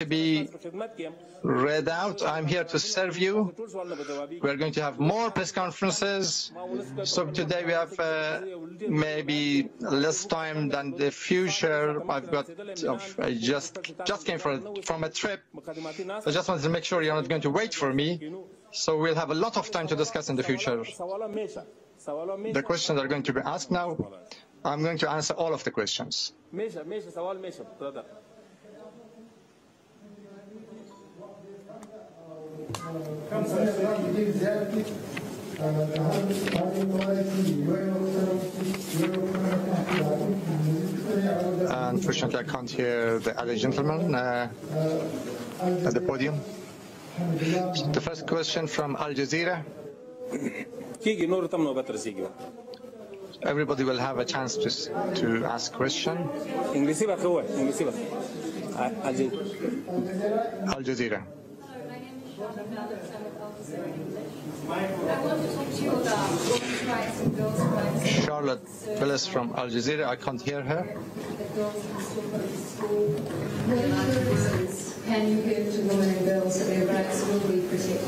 to be read out. I'm here to serve you. We're going to have more press conferences. So today we have maybe less time than the future. I just came from a trip. I just wanted to make sure you're not going to wait for me. So we'll have a lot of time to discuss in the future. The questions are going to be asked now. I'm going to answer all of the questions. Unfortunately, I can't hear the other gentleman at the podium. The first question from Al Jazeera. Everybody will have a chance to ask question. Al Jazeera. Charlotte Phyllis from Al Jazeera. I can't hear her. Can you give to women and girls so their rights will be protected?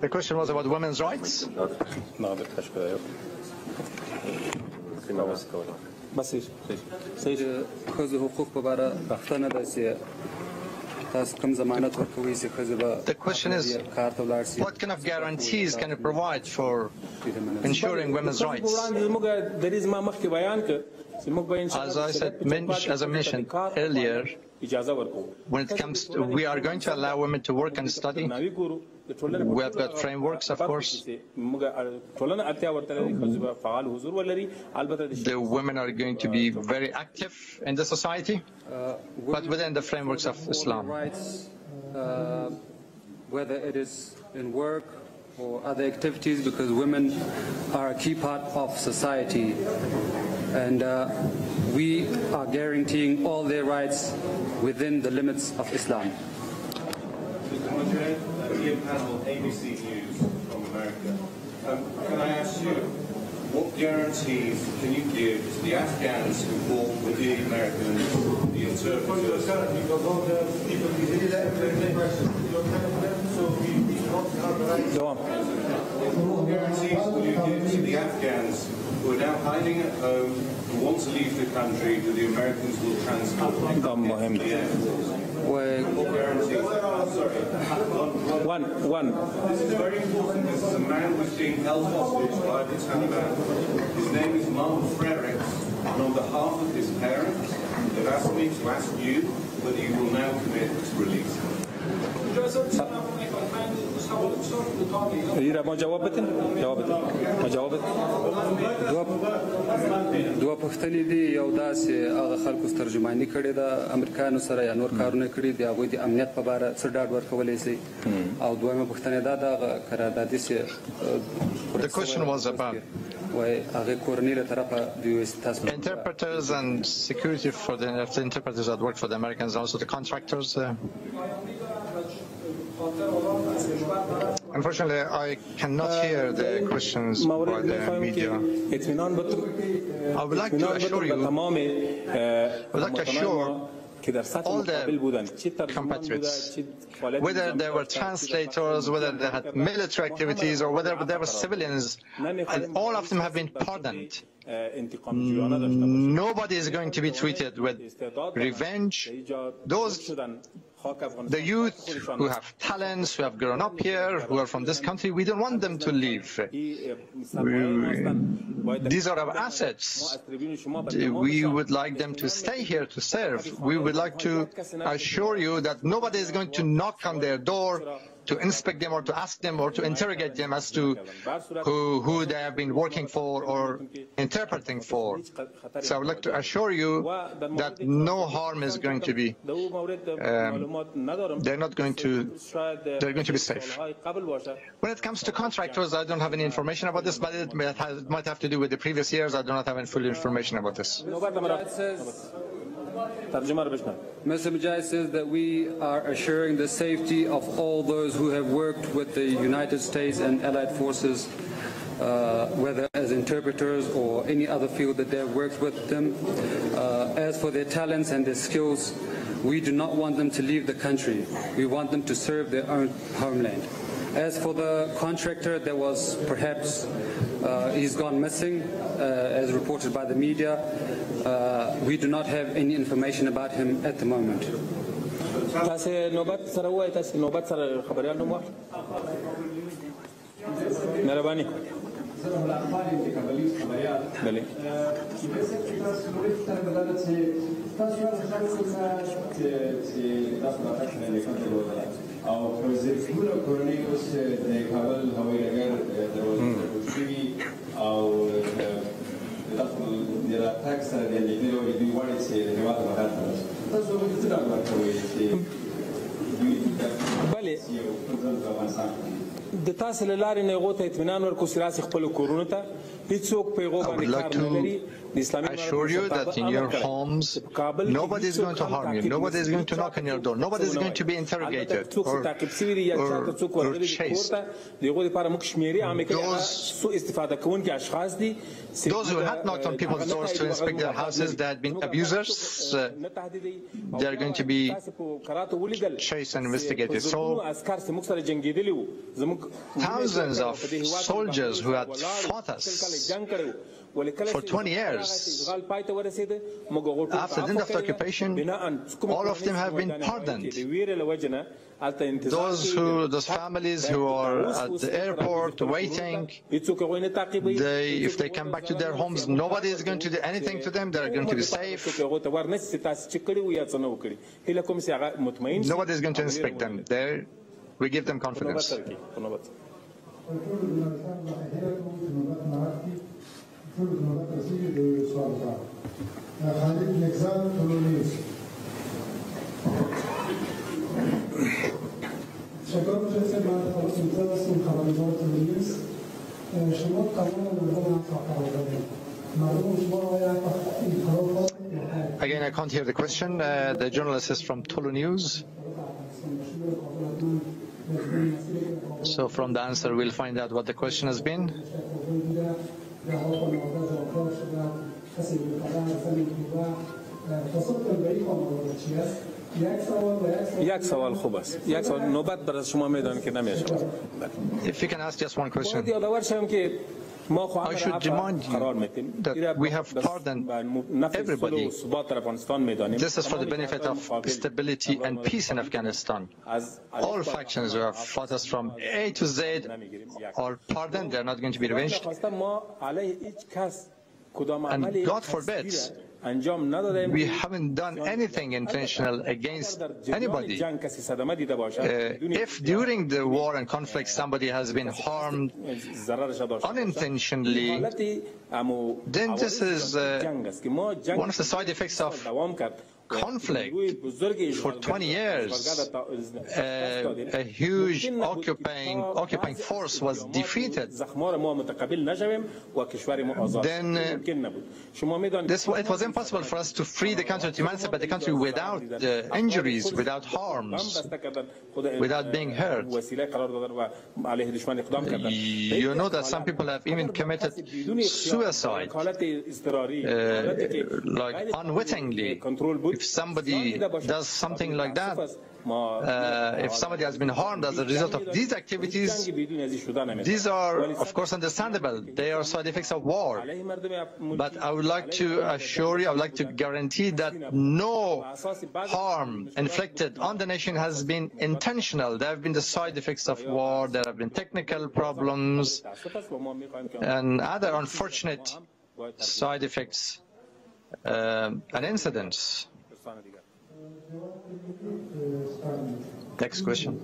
The question was about women's rights. The question is, what kind of guarantees can you provide for ensuring women's rights? As I mentioned earlier, when it comes to, we are going to allow women to work and study. We have got frameworks, of course. The women are going to be very active in the society, but within the frameworks of Islam. Whether it is in work or other activities, because women are a key part of society, and we are guaranteeing all their rights within the limits of Islam. Panel, ABC News from America. Can I ask you, what guarantees can you give to the Afghans who fought with the Americans, the interpreters? What guarantees will you give to the Afghans who are now hiding at home, who want to leave the country, that the Americans will transport them to the airport? One. This is very important. This is a man who's being held hostage by the Taliban. His name is Mark Frericks, and on behalf of his parents, they've asked me to ask you whether you will now commit to release him. دوه پښتنې دي، یو داسې هغه خلکو ترجماني کړې ده امریکایانو سره یا نور کارونه کړي دي، هغوی د امنیت په باره څه ډاډ ورکولی شي؟ او دویمه پوښتنه دا ده هغه قراردادي چې The question was about interpreters and security for the interpreters that work for the Americans, also the contractors. Unfortunately, I cannot hear the questions by the media. I would like to assure you, all the compatriots, whether they were translators, whether they had military activities, or whether they were civilians, all of them have been pardoned. Nobody is going to be treated with revenge. The youth who have talents, who have grown up here, who are from this country, we don't want them to leave. These are our assets. We would like them to stay here to serve. We would like to assure you that nobody is going to knock on their door to inspect them or to ask them or to interrogate them as to who they have been working for or interpreting for. So I would like to assure you that no harm is going to be, they're going to be safe. When it comes to contractors, I don't have any information about this, but it might have to do with the previous years. I do not have any full information about this. Mr. Mujahid says that we are assuring the safety of all those who have worked with the United States and Allied forces, whether as interpreters or any other field that they have worked with them. As for their talents and their skills, we do not want them to leave the country. We want them to serve their own homeland. As for the contractor, there was perhaps, he's gone missing, as reported by the media. We do not have any information about him at the moment. د تاسو له لارې نه غوته اطمینان ورکو سراسي خپل کورونو ته هیڅوک پیغام باندې کار نه لري assure you that in your homes nobody is going to harm you, nobody is going to knock on your door, nobody is going to be interrogated or chased. Those who had knocked on people's doors to inspect their houses, they had been abusers, they are going to be chased and investigated. So thousands of soldiers who had fought us for 20 years. After the end of the occupation, all of them have been pardoned. Those families who are at the airport waiting, if they come back to their homes, nobody is going to do anything to them. They are going to be safe. Nobody is going to inspect them. We give them confidence. Again, I can't hear the question. The journalist is from Tulu News. So from the answer, we'll find out what the question has been. If you can ask just one question. I should remind you that we have pardoned everybody. This is for the benefit of stability and peace in Afghanistan. All factions who have fought us from A to Z are pardoned. They are not going to be revenged. And God forbid, we haven't done anything intentional against anybody. If during the war and conflict somebody has been harmed unintentionally, then this is one of the side effects of conflict. For 20 years, a huge occupying force was defeated. Then it was impossible for us to free the country, to emancipate the country without injuries, without harms, without being hurt. You know that some people have even committed suicide, like unwittingly. If somebody does something like that, if somebody has been harmed as a result of these activities, these are, of course, understandable. They are side effects of war. But I would like to assure you, I would like to guarantee that no harm inflicted on the nation has been intentional. There have been the side effects of war, there have been technical problems, and other unfortunate side effects and incidents. Next question.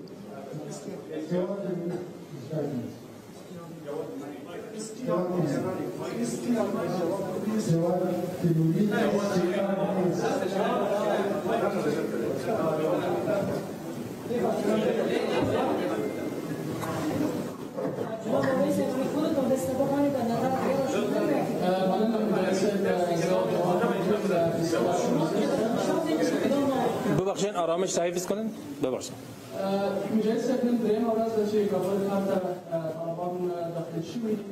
آرامش تحفظ کنن ببخشید. مجاهد صاحب نن درېیمه ورځ ده چې کابل ښار ته طالبان داخل شوي دي.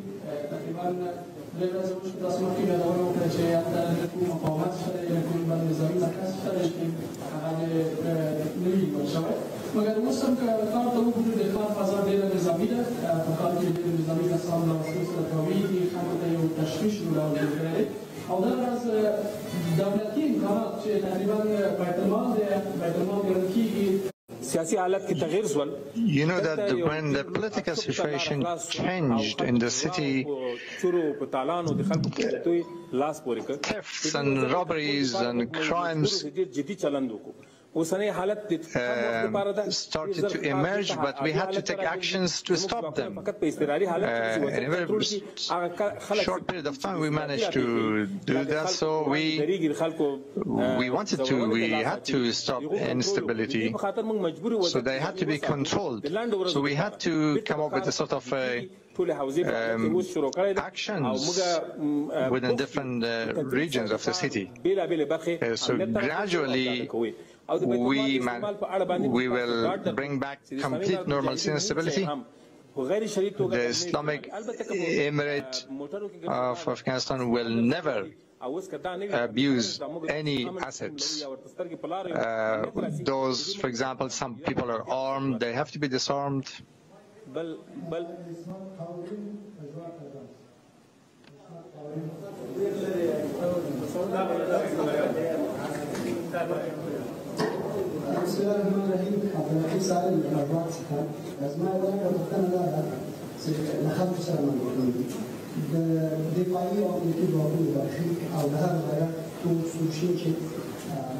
تقریبا درې ورځې وشوې. تاسو مخکې یادونه وکړه چې هلته د کوم مقاومت شته دی، د کوم بند نظامي مرکز شته دی چې هغه نه وي نیول شوی. مګر اوس هم که ښار ته وګورو د ښار فضا ډېره نظامي ده. په ښار کې ډېر نظامي کسان له وسلو سره تاویږي، خلکو ته یو تشویش راوړل کړی دی. او دا راز دولتي امکانات چې تقریبا بیت المال دی، بیت المال ګڼل کېږي. You know that when the political situation changed in the city, thefts and robberies and crimes started to emerge, but we had to take actions to stop them. In a very short period of time, we managed to do that. So we had to stop instability. So they had to be controlled. So we had to come up with a sort of actions within different regions of the city. So gradually, we will bring back complete normalcy and stability. The Islamic Emirate of Afghanistan will never abuse any assets. Those, for example, some people are armed, they have to be disarmed. بسم الله الرحمن الرحیم. عبدالحفیظ سال الموضوعات څخه زما یوه پوښتنه دا ده چې له خلکو سره ملګري د دفاعي او امنیتي ځواکونو برخلیک او د هر ځای ټول سوچي چې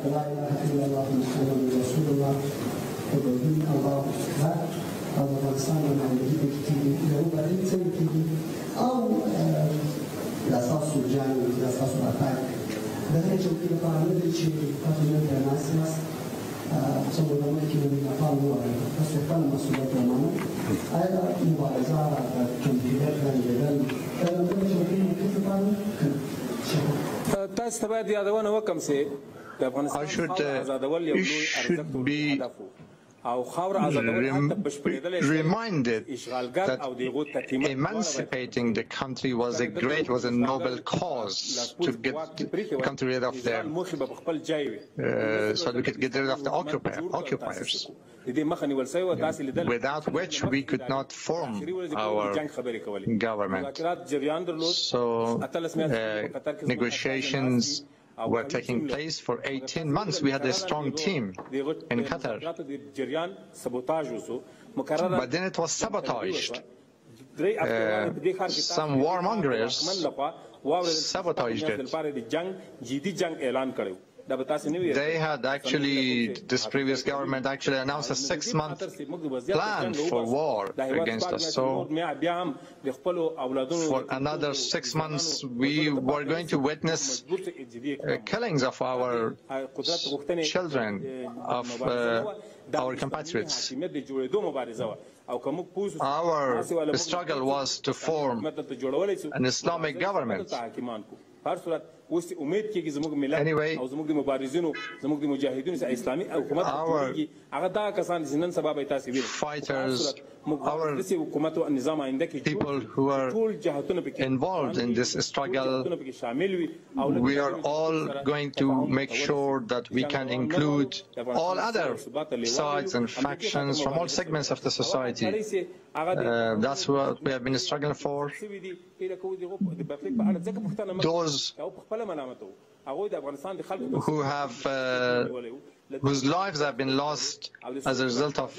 د لا اله الا الله محمد رسول الله حدودي الله اکبر او د افغانستان د نمایندګي پکې کېږي، د هغو برخلیک څنګه کېږي او د اساسو جنګ د اساسو اتاک د هغې چوکۍ لپاره نه دی چې تاسو نن پرې ناست یاست. صورنا که من نفعل وارد فسوفن مسئولیت ومانه آیا مبارزه کمپیوتر رنجدن نمونه چوکۍ مکتب بانه تاسو ته باید یادونه وکم چې د افغانستان خاوره آزادول یو لوی ارزښت او هدف و. reminded that emancipating the country was a noble cause to get the country rid of them, so we could get rid of the occupiers, without which we could not form our government. So negotiations were taking place for 18 months. We had a strong team in Qatar. But then it was sabotaged. Some warmongers sabotaged it. They had actually, this previous government actually announced a 6-month plan for war against us. So for another 6 months, we were going to witness killings of our children, of our compatriots. Our struggle was to form an Islamic government. Anyway, our fighters, our people who are involved in this struggle, we are all going to make sure that we can include all other sides and factions from all segments of the society. That's what we have been struggling for. Those who have whose lives have been lost as a result of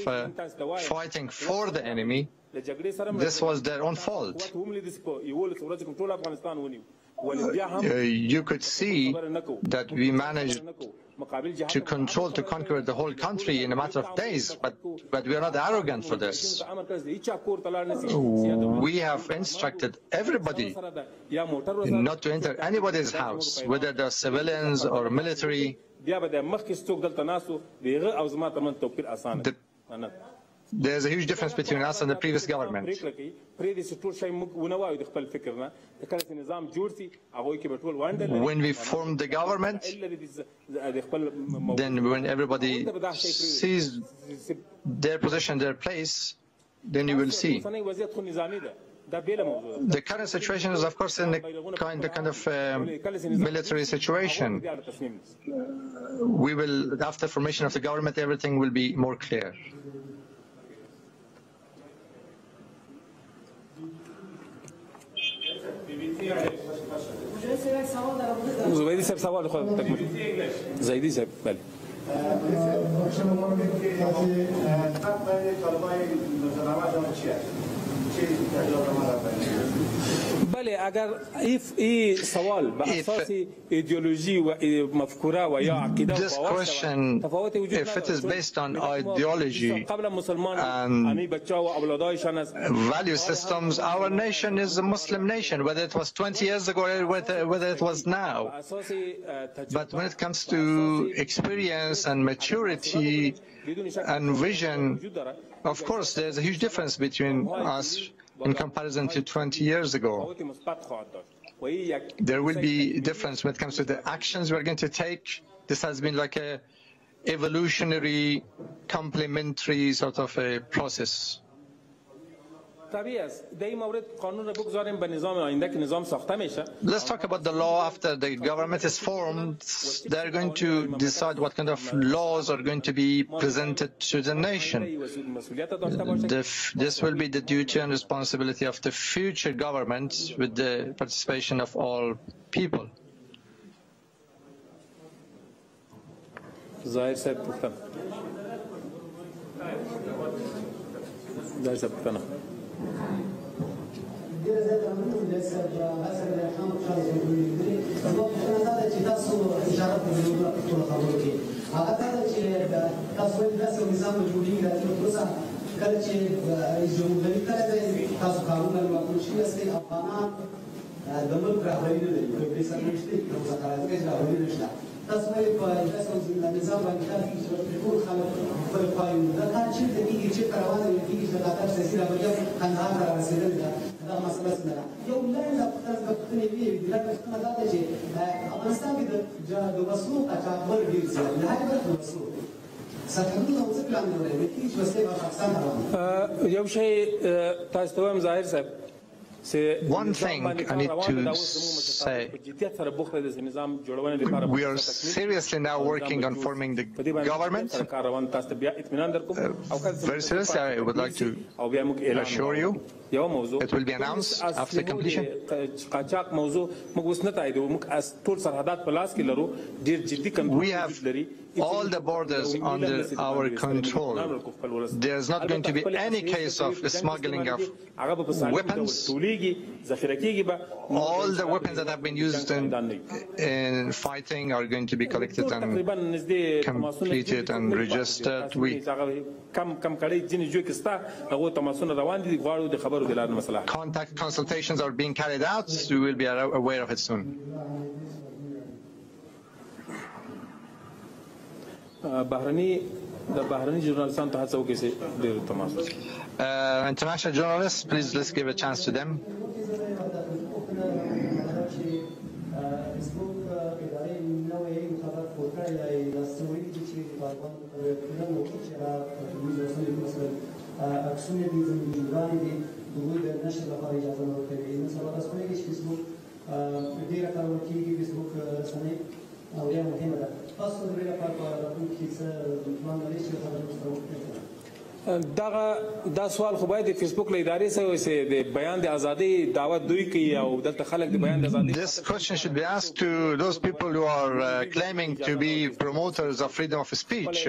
fighting for the enemy, this was their own fault. You could see that we managed to conquer the whole country in a matter of days, but we are not arrogant for this. We have instructed everybody not to enter anybody's house, whether they're civilians or military. There's a huge difference between us and the previous government. When we formed the government, then when everybody sees their position, their place, then you will see. The current situation is, of course, in a kind of military situation. We will, after formation of the government, everything will be more clear. زبيدي سب سوال خود تکمیل زیدی سب بله بله اگر این سوال به اساس ایدئولوژی و مفکوره و یا عقیده و question, if it is based on ideology and value systems, our nation is a Muslim nation, whether it was 20 years ago or whether it was now. But when it comes to experience and maturity and vision, of course, there's a huge difference between us in comparison to 20 years ago. There will be difference when it comes to the actions we're going to take. This has been like a evolutionary, complementary sort of a process. Let's talk about the law after the government is formed. They're going to decide what kind of laws are going to be presented to the nation. This will be the duty and responsibility of the future government with the participation of all people. Zahir Saib Pukhtan. One thing I need to say, we are seriously now working on forming the government. Very seriously, I would like to assure you, it will be announced after completion. We have all the borders under our control. There's not going to be any case of smuggling of weapons. All the weapons that have been used in fighting are going to be collected and completed and registered. Contact consultations are being carried out. We will be aware of it soon. International journalists, please, let's give a chance to them. دا سوال خو باید فیسبوک له ادارې سره د بیان د ازادۍ دعوت دوی کوي او دلته خلک د بیان د ازادۍ. This question should be asked to those people who are claiming to be promoters of freedom of speech,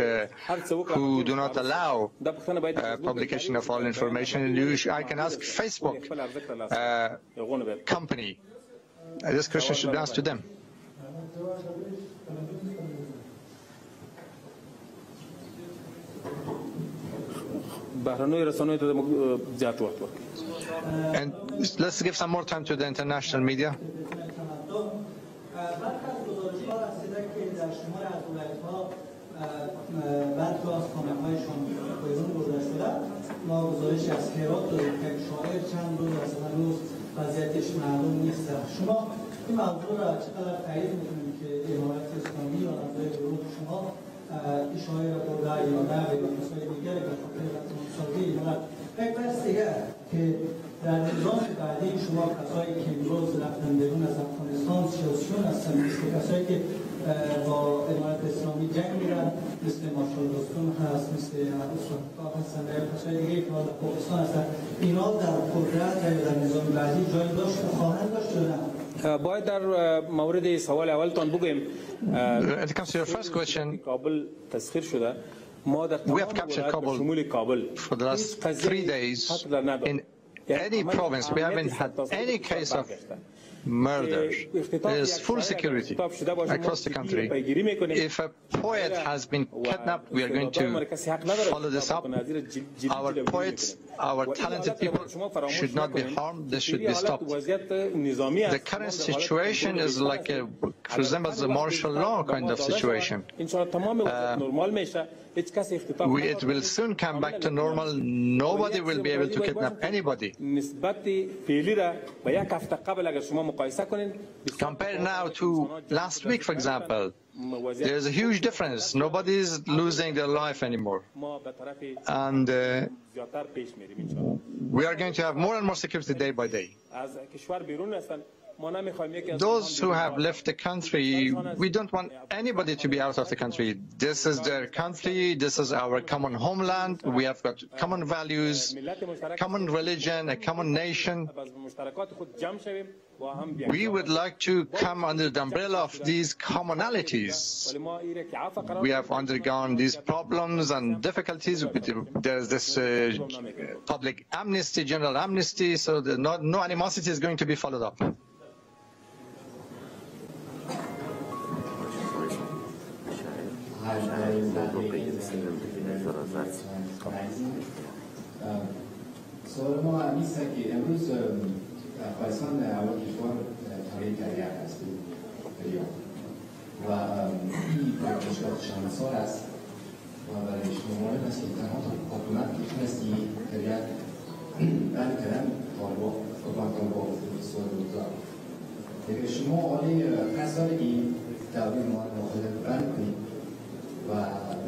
who do not allow publication of all information. I can ask Facebook company. This question should be asked to them. And let's give some more time to the international media. ما گزارش از هرات داریم که شاعر چند روز از هنوز وضعیتش معلوم نیست. شما این موضوع را چقدر تایید می‌کنید که امارت اسلامی یا نظر گروه شما این شاعر را برده یا نه یا کسای دیگری به خاطر مساوی امارت یک بحث دیگر که در نظام بعدی شما کسایی که امروز رفتن بیرون از افغانستان سیاسیون هستن، مثل کسایی که با امارت اسلامی جنگ میرن، مثل مارشال رستم هست، مثل استاد هستن و کسای دیگه که در پاکستان هستن، اینا در قدرت در نظام بعدی جای داشت و خواهند داشت یا نه؟ باید در مورد سوال اولتان بگویم When it comes to your first question, کابل تسخیر شده. ما در we have captured Kabul for the last 3 days. In any province, we haven't had any case of murder. There is full security across the country. If a poet has been kidnapped, we are going to follow this up. Our poets, our talented people should not be harmed. This should be stopped. The current situation is like resembles a martial law kind of situation. It will soon come back to normal. Nobody will be able to kidnap anybody. Compare now to last week, for example. There's a huge difference. Nobody is losing their life anymore. And we are going to have more and more security day by day. Those who have left the country, we don't want anybody to be out of the country. This is their country, this is our common homeland, we have got common values, common religion, a common nation. We would like to come under the umbrella of these commonalities. We have undergone these problems and difficulties. There's this public amnesty, general amnesty, so no animosity is going to be followed up. سوال ما نیست که امروز افغانستان اول کشور تغییر کرده است و این کشور چند سال است و برای شما مهم است که تنها حکومت میتونستی تغییر بند کردن حکومت با سوال روزا دیگه شما آلی قصار این تغییر مخالف بند کنید و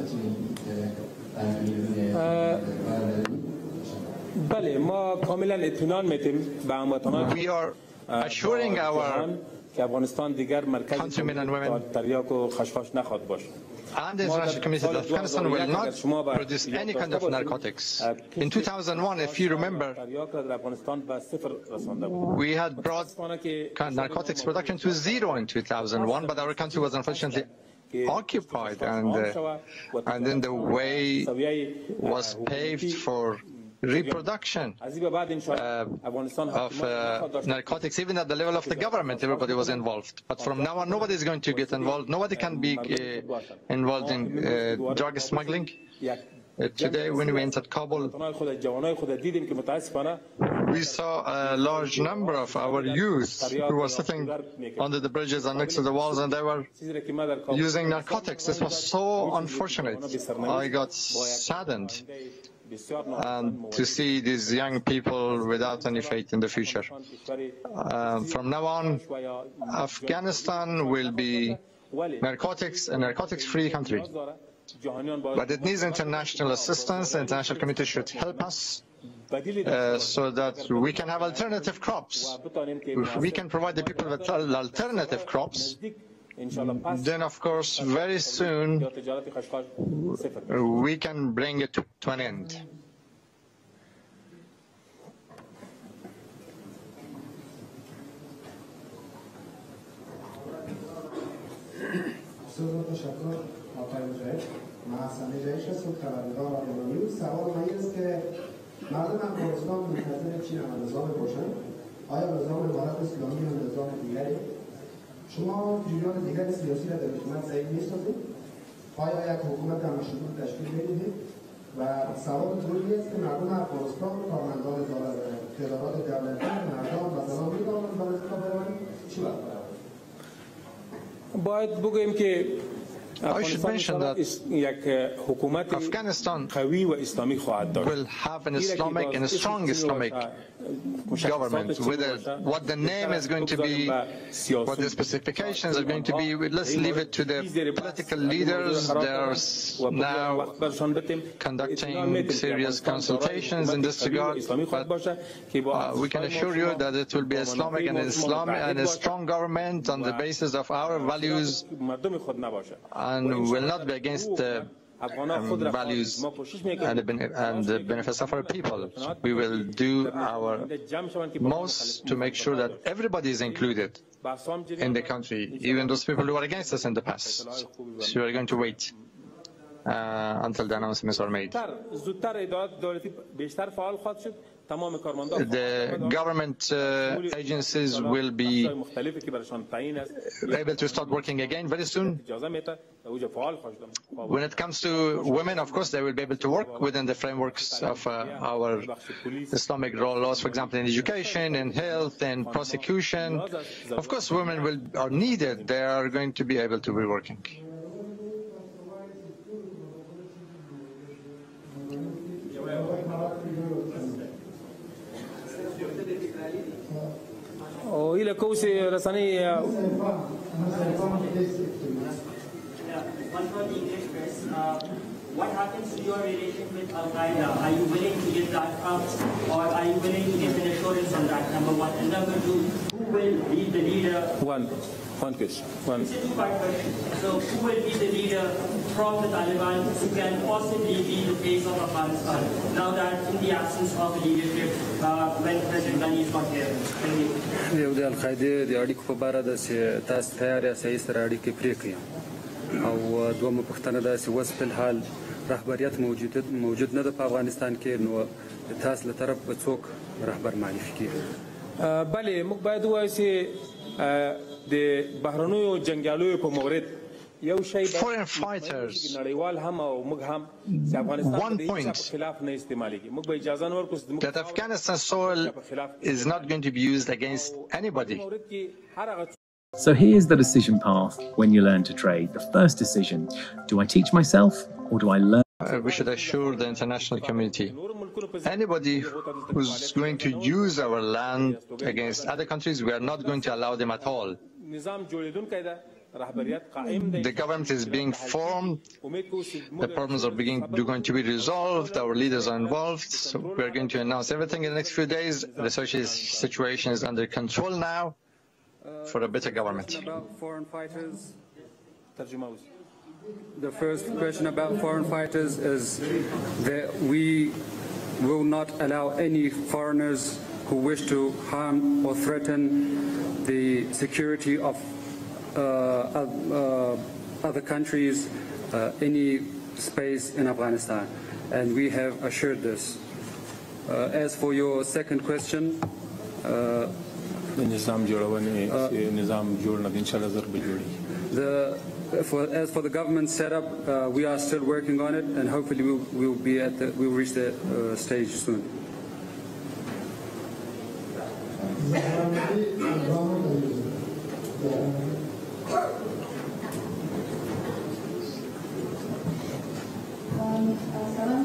بتونید بله ما کاملا اطمینان میدیم به هموطنان We are assuring our که افغانستان دیگر مرکز countrymen and women تریاک و خشخاش نخواهد باشه. and the international community that Afghanistan will not produce any kind of narcotics. In 2001, if you remember, we had brought narcotics production to zero in 2001, but our country was unfortunately occupied, and then the way was paved for reproduction of narcotics, even at the level of the government. Everybody was involved, but from now on nobody is going to get involved. Nobody can be involved in drug smuggling. Today when we entered Kabul, we saw a large number of our youth who were sitting under the bridges and next to the walls, and they were using narcotics. This was so unfortunate. I got saddened and to see these young people without any faith in the future. From now on, Afghanistan will be a narcotics-free country. But it needs international assistance. The international community should help us so that we can have alternative crops. If we can provide the people with alternative crops, then of course very soon we can bring it to an end. مردم افغانستان منتظر چین و نظام روشن آیا نظام امارت اسلامی یا نظام دیگری شما جریان دیگر سیاسی را در حکومت ضعیف می‌سازید آیا یک حکومت در مشروط تشکیل بدهید و سوال دومی است که مردم افغانستان کارمندان ادارات دولتی مردم و زنان می‌توانند به راه بروند چی باید باید بگوییم که I should mention that Afghanistan will have an Islamic and a strong Islamic government. What the name is going to be, what the specifications are going to be, let's leave it to the political leaders. They are now conducting serious consultations in this regard. But we can assure you that it will be Islamic and a strong government on the basis of our values, and will not be against the values and the benefits of our people. We will do our most to make sure that everybody is included in the country, even those people who are against us in the past. So we are going to wait until the announcements are made. The government agencies will be able to start working again very soon. When it comes to women, of course, they will be able to work within the frameworks of our Islamic laws, for example, in education, in health, in prosecution. Of course, women are needed. They are going to be able to be working. إلى كوسي رساني. What happens to your relationship with Al-Qaeda? Are you willing to give that up, or are you willing to give an assurance on that, number one? And number two, who will be the leader? One question. It's a two-part question. So who will be the leader from the Taliban who can possibly be the face of Afghanistan, now that in the absence of leadership when President Ghani is not here? Thank you. د القاعده د اړیکو په اړه د تاسو تیار یاست سره اړیکې پرې کړئ او دومره پوښتنه ده چې اوس په الحال رهبریت موجود نه ده په افغانستان کې، نو تاسو له طرف به څوک رهبر معرفي کیږي؟ بله، موږ باید ووایو چې د بهرنیو جنګیالیو په مورد یو شی foreign fighters, نړیوال هم او موږ هم چې افغانستان د هیڅ خلاف نه استعمالېږي. موږ به اجازه نه ورکړو that Afghanistan soil is not going to be used against anybody. So here's the decision path when you learn to trade. The first decision, do I teach myself or do I learn? We should assure the international community, anybody who's going to use our land against other countries, we are not going to allow them at all. The government is being formed, the problems are going to be resolved, our leaders are involved, so we're going to announce everything in the next few days. The social situation is under control now for a better government. About foreign fighters. The first question about foreign fighters is that we will not allow any foreigners who wish to harm or threaten the security of other countries, any space in Afghanistan, and we have assured this. As for your second question, as for the government setup, we are still working on it, and hopefully we'll reach the stage soon.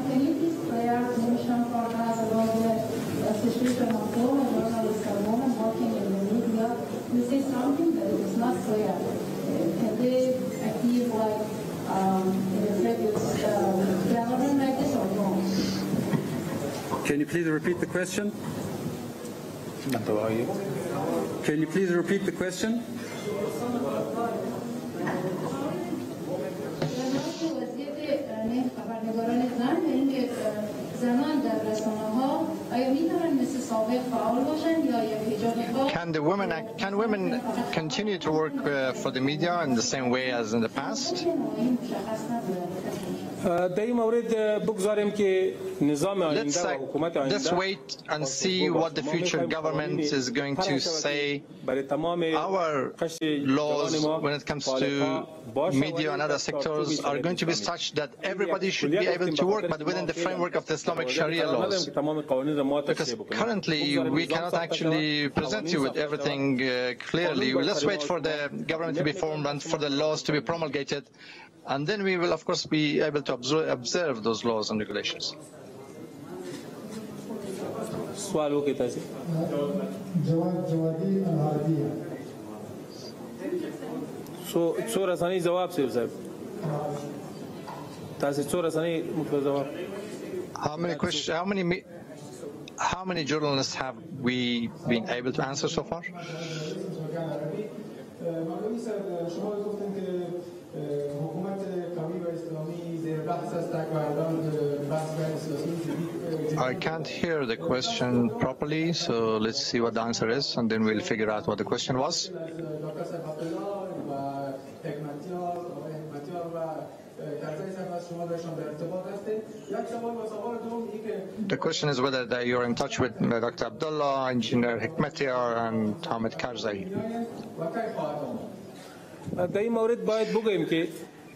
Can you please play out information for us about the situation of former journalists and women working in the media? You say something that is not clear. Can they achieve like in the previous government like this or no? Can you please repeat the question? Can you please repeat the question? Can women continue to work for the media in the same way as in the past? Let's wait and see what the future government is going to say. Our laws, when it comes to media and other sectors, are going to be such that everybody should be able to work, but within the framework of the Islamic Sharia laws. Because currently, we cannot actually present you with everything clearly. Let's wait for the government to be formed and for the laws to be promulgated, and then we will, of course, be able to observe those laws and regulations. How many journalists have we been able to answer so far? I can't hear the question properly, so let's see what the answer is, and then we'll figure out what the question was. The question is whether you're in touch with Dr. Abdullah, Engineer Hekmatyar, and Hamid Karzai.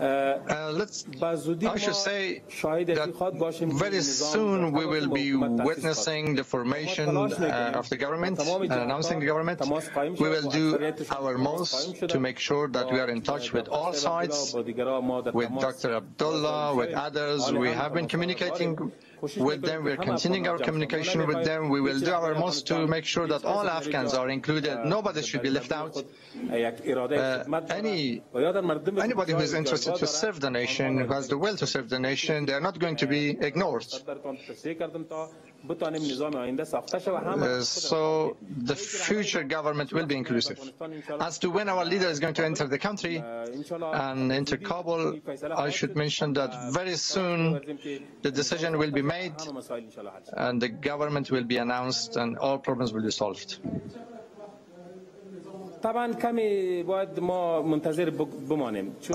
I should say that very soon we will be witnessing the formation of the government, announcing the government. We will do our most to make sure that we are in touch with all sides, with Dr. Abdullah, with others. We have been communicating with them. We are continuing our communication with them. We will do our most to make sure that all Afghans are included. Nobody should be left out. Anybody who is interested to serve the nation, who has the will to serve the nation, they are not going to be ignored. So the future government will be inclusive. As to when our leader is going to enter the country and enter Kabul, I should mention that very soon the decision will be made and the government will be announced and all problems will be solved.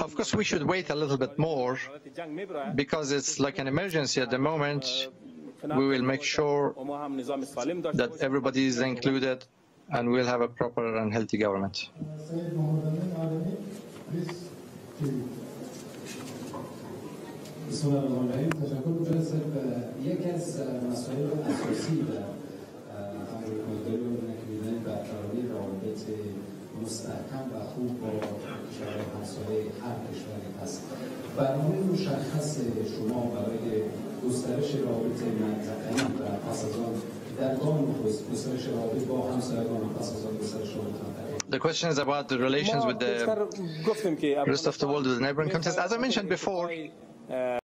Of course, we should wait a little bit more because it's like an emergency at the moment. We will make sure that everybody is included and we'll have a proper and healthy government. مستحکم و خوب با کشورهای همسایه هر کشوری هست. برنامه مشخص شما برای گسترش رابطه منطقه‌ای و پس از آن در گام نخست گسترش رابطه با همسایگان و پس از آن گسترش رابطه منطقه‌ای. The question is about the relations with the rest of the world, with the neighboring countries. As I mentioned before,